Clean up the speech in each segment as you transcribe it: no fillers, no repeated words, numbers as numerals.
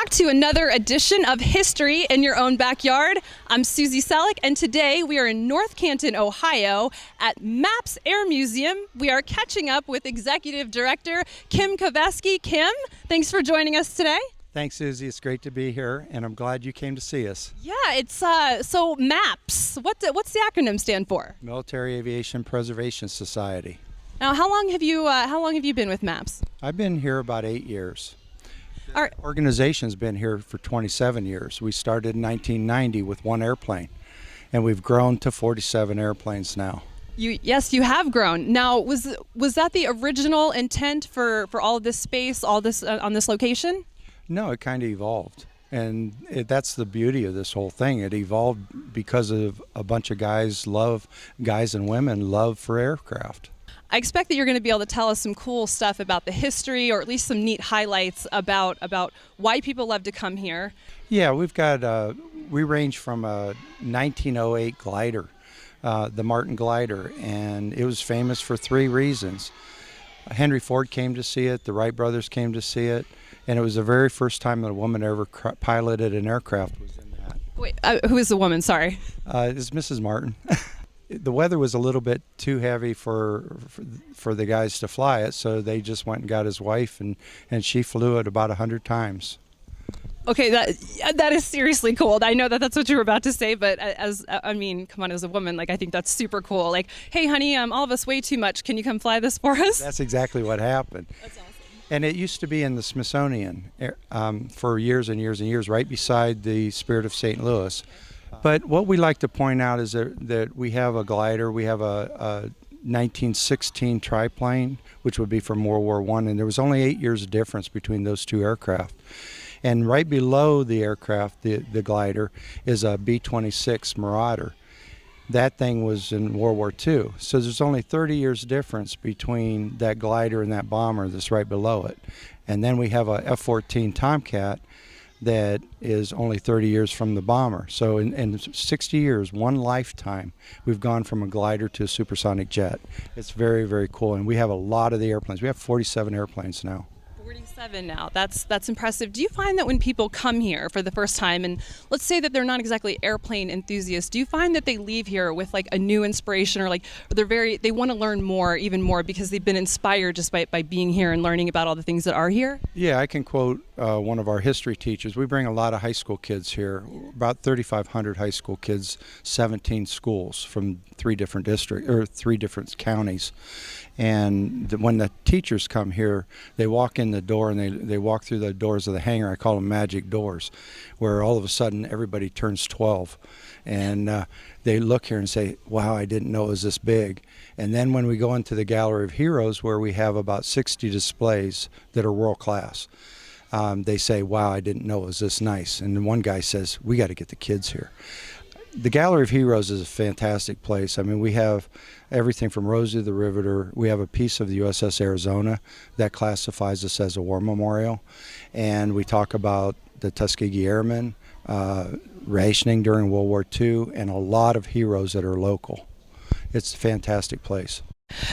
back to another edition of History in Your Own Backyard. I'm Susie Selleck, and today we are in North Canton, Ohio at MAPS Air Museum. We are catching up with Executive Director Kim Koveski. Kim, thanks for joining us today. Thanks, Susie. It's great to be here, and I'm glad you came to see us. Yeah, it's so MAPS. What's the acronym stand for? Military Aviation Preservation Society. Now, how long have you been with MAPS? I've been here about 8 years. Our Organization's been here for 27 years. We started in 1990 with one airplane, and we've grown to 47 airplanes now. Yes, you have grown. Now, was that the original intent for all of this space, all this on this location? No, it kind of evolved, and that's the beauty of this whole thing. It evolved because of a bunch of guys and women love for aircraft. I expect that you're going to be able to tell us some cool stuff about the history, or at least some neat highlights about why people love to come here. Yeah, we range from a 1908 glider, the Martin glider, and it was famous for three reasons. Henry Ford came to see it, the Wright brothers came to see it, and it was the very first time that a woman ever piloted an aircraft was in that. Wait, who is the woman? Sorry. It's Mrs. Martin. The weather was a little bit too heavy for the guys to fly it, so they just went and got his wife, and she flew it about 100 times. Okay, that is seriously cool. I know that that's what you were about to say, but as a woman, I think that's super cool. Hey, honey, all of us weigh too much. Can you come fly this for us? That's exactly what happened. That's awesome. And it used to be in the Smithsonian for years and years and years, right beside the Spirit of St. Louis. But what we like to point out is that we have a glider, we have a 1916 triplane, which would be from World War I, and there was only 8 years of difference between those two aircraft. And right below the aircraft, the glider, is a B-26 Marauder. That thing was in World War II. So there's only 30 years difference between that glider and that bomber that's right below it. And then we have a F-14 Tomcat that is only 30 years from the bomber. So in 60 years, one lifetime, we've gone from a glider to a supersonic jet. It's very, very cool. And we have a lot of the airplanes. We have 47 airplanes now. 47 now. That's impressive. Do you find that when people come here for the first time, and let's say that they're not exactly airplane enthusiasts, do you find that they leave here with a new inspiration, or they want to learn even more because they've been inspired just by being here and learning about all the things that are here? Yeah, I can quote one of our history teachers. We bring a lot of high school kids here, about 3,500 high school kids, 17 schools from three different counties. And when the teachers come here, they walk in the door and they walk through the doors of the hangar. I call them magic doors, where all of a sudden everybody turns 12. And they look here and say, wow, I didn't know it was this big. And then when we go into the Gallery of Heroes, where we have about 60 displays that are world class, they say, wow, I didn't know it was this nice. And then one guy says, we got to get the kids here. The Gallery of Heroes is a fantastic place. I mean, we have everything from Rosie the Riveter. We have a piece of the USS Arizona that classifies us as a war memorial. And we talk about the Tuskegee Airmen, rationing during World War II, and a lot of heroes that are local. It's a fantastic place.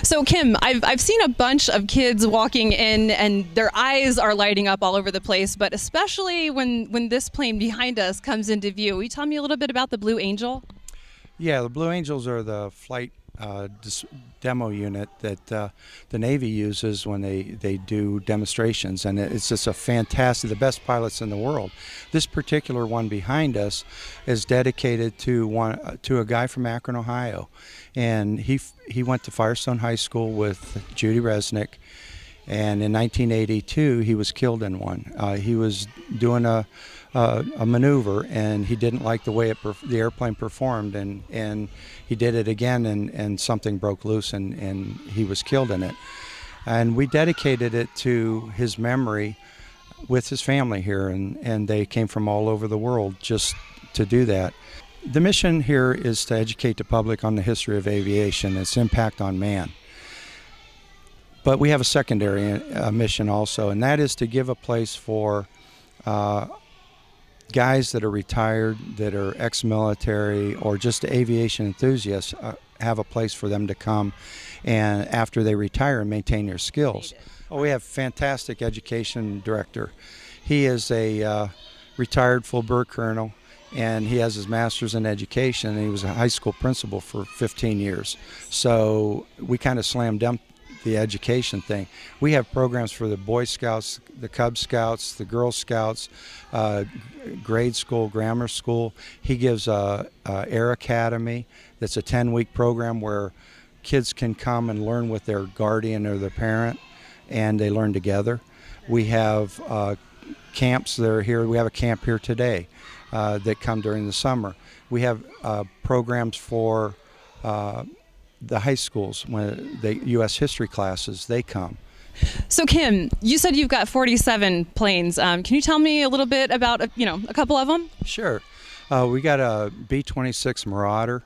So Kim, I've seen a bunch of kids walking in and their eyes are lighting up all over the place, but especially when this plane behind us comes into view. Will you tell me a little bit about the Blue Angel? Yeah, the Blue Angels are the flight demo unit that the Navy uses when they do demonstrations, and it's just the best pilots in the world. This particular one behind us is dedicated to a guy from Akron, Ohio, and he went to Firestone High School with Judy Resnick, and in 1982 he was killed in one. He was doing a maneuver, and he didn't like the way the airplane performed, and he did it again, and something broke loose, and he was killed in it. And we dedicated it to his memory with his family here, and they came from all over the world just to do that. The mission here is to educate the public on the history of aviation, its impact on man. But we have a secondary mission also, and that is to give a place for guys that are retired, that are ex-military, or just aviation enthusiasts, have a place for them to come and after they retire and maintain their skills. Oh, we have a fantastic education director. He is a retired full bird colonel, and he has his master's in education, and he was a high school principal for 15 years. So we kind of slammed dunk the education thing. We have programs for the Boy Scouts, the Cub Scouts, the Girl Scouts, grade school, grammar school. He gives a Air Academy that's a 10-week program where kids can come and learn with their guardian or their parent, and they learn together. We have camps that are here. We have a camp here today that come during the summer. We have programs for the high schools, when the U.S. history classes, they come. So Kim, you said you've got 47 planes. Can you tell me a little bit about a couple of them? Sure. We got a B-26 Marauder,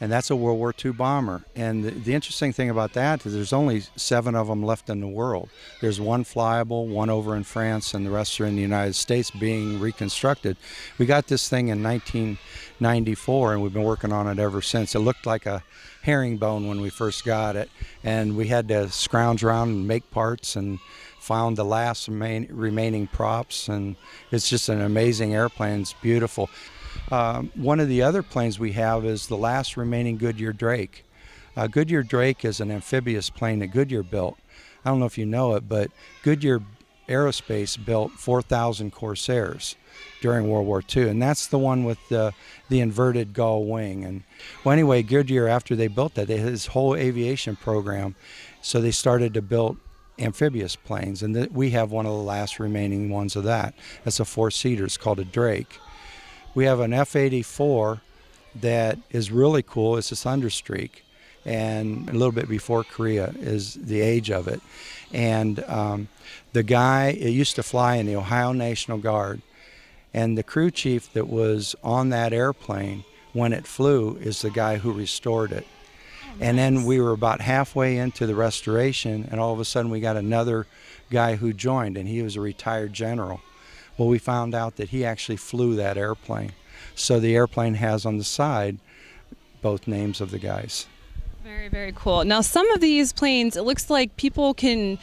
and that's a World War II bomber. And the interesting thing about that is there's only 7 of them left in the world. There's one flyable, one over in France, and the rest are in the United States being reconstructed. We got this thing in 1994, and we've been working on it ever since. It looked like a herringbone when we first got it, and we had to scrounge around and make parts and found the last remaining props, and it's just an amazing airplane. It's beautiful. One of the other planes we have is the last remaining Goodyear Drake. Goodyear Drake is an amphibious plane that Goodyear built. I don't know if you know it, but Goodyear Aerospace built 4,000 Corsairs during World War II, and that's the one with the inverted gull wing. And well, anyway, Goodyear, after they built that, they had this whole aviation program, so they started to build amphibious planes, and we have one of the last remaining ones of that. That's a 4-seater. It's called a Drake. We have an F-84 that is really cool. It's a Thunderstreak, and a little bit before Korea is the age of it. And the guy, it used to fly in the Ohio National Guard, and the crew chief that was on that airplane when it flew is the guy who restored it. And then we were about halfway into the restoration, and all of a sudden we got another guy who joined, and he was a retired general. Well, we found out that he actually flew that airplane. So the airplane has on the side both names of the guys. Very, very cool. Now, some of these planes, it looks like people can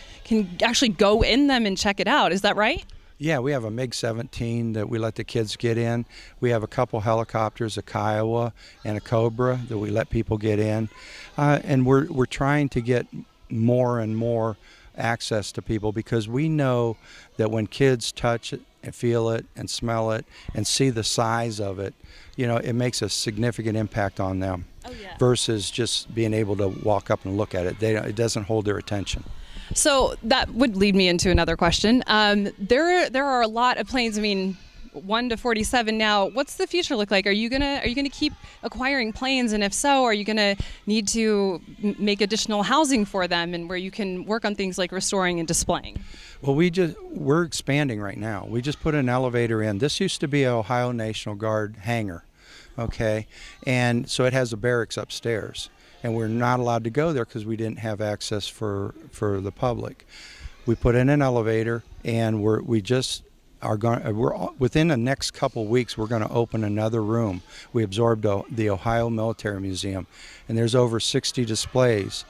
actually go in them and check it out. Is that right? Yeah, we have a MiG-17 that we let the kids get in. We have a couple helicopters, a Kiowa and a Cobra, that we let people get in. And we're trying to get more and more access to people, because we know that when kids touch it and feel it and smell it and see the size of it, it makes a significant impact on them. Oh, yeah. Versus just being able to walk up and look at it. It doesn't hold their attention. So that would lead me into another question. There are a lot of planes. I mean, 1 to 47 now. What's the future look like? Are you gonna keep acquiring planes, and if so, are you gonna need to make additional housing for them, and where you can work on things like restoring and displaying? Well, we're expanding right now. We just put an elevator in. This used to be an Ohio National Guard hangar, okay, and so it has a barracks upstairs, and we're not allowed to go there because we didn't have access for the public. We put in an elevator, and we're within the next couple weeks we're going to open another room. We absorbed the Ohio Military Museum, and there's over 60 displays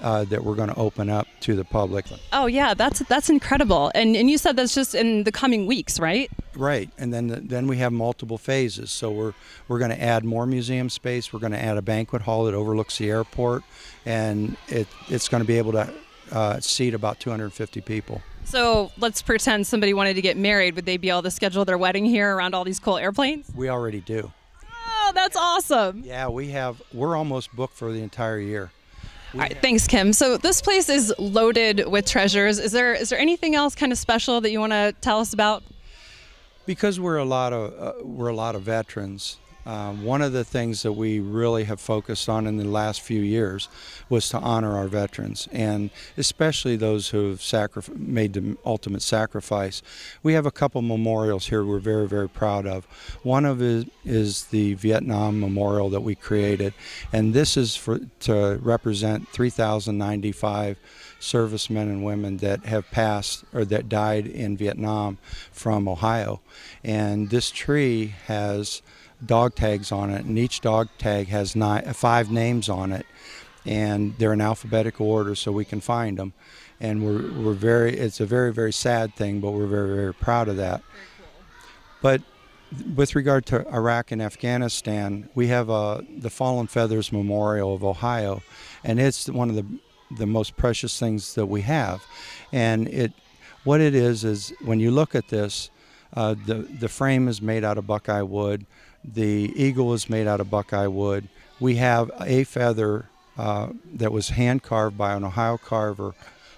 that we're going to open up to the public. Oh yeah, that's incredible. And you said that's just in the coming weeks, right? Right, and then we have multiple phases. So we're going to add more museum space. We're going to add a banquet hall that overlooks the airport, and it's going to be able to seat about 250 people. So let's pretend somebody wanted to get married. Would they be able to schedule their wedding here around all these cool airplanes? We already do. Oh, that's awesome. Yeah, we're almost booked for the entire year. All right, thanks, Kim. So this place is loaded with treasures. Is there anything else kind of special that you want to tell us about? Because we're a lot of veterans. One of the things that we really have focused on in the last few years was to honor our veterans, and especially those who have made the ultimate sacrifice. We have a couple memorials here we're very, very proud of. One of it is the Vietnam Memorial that we created, and this is to represent 3,095 servicemen and women that have passed or that died in Vietnam from Ohio. And this tree has dog tags on it, and each dog tag has 5 names on it, and they're in alphabetical order so we can find them. And it's a very, very sad thing, but we're very, very proud of that. Very cool. But with regard to Iraq and Afghanistan, we have the Fallen Feathers Memorial of Ohio, and it's one of the most precious things that we have. And what it is when you look at this, the frame is made out of buckeye wood, the eagle is made out of buckeye wood. We have a feather that was hand carved by an Ohio carver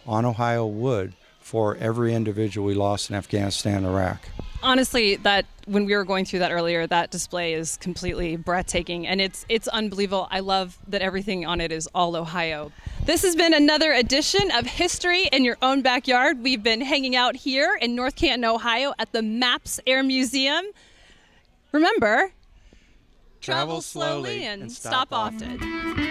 on Ohio wood for every individual we lost in Afghanistan and Iraq. Honestly, that when we were going through that earlier, that display is completely breathtaking, and it's unbelievable. I love that everything on it is all Ohio. This has been another edition of History in Your Own Backyard. We've been hanging out here in North Canton, Ohio at the MAPS Air Museum. Remember, travel slowly and stop often.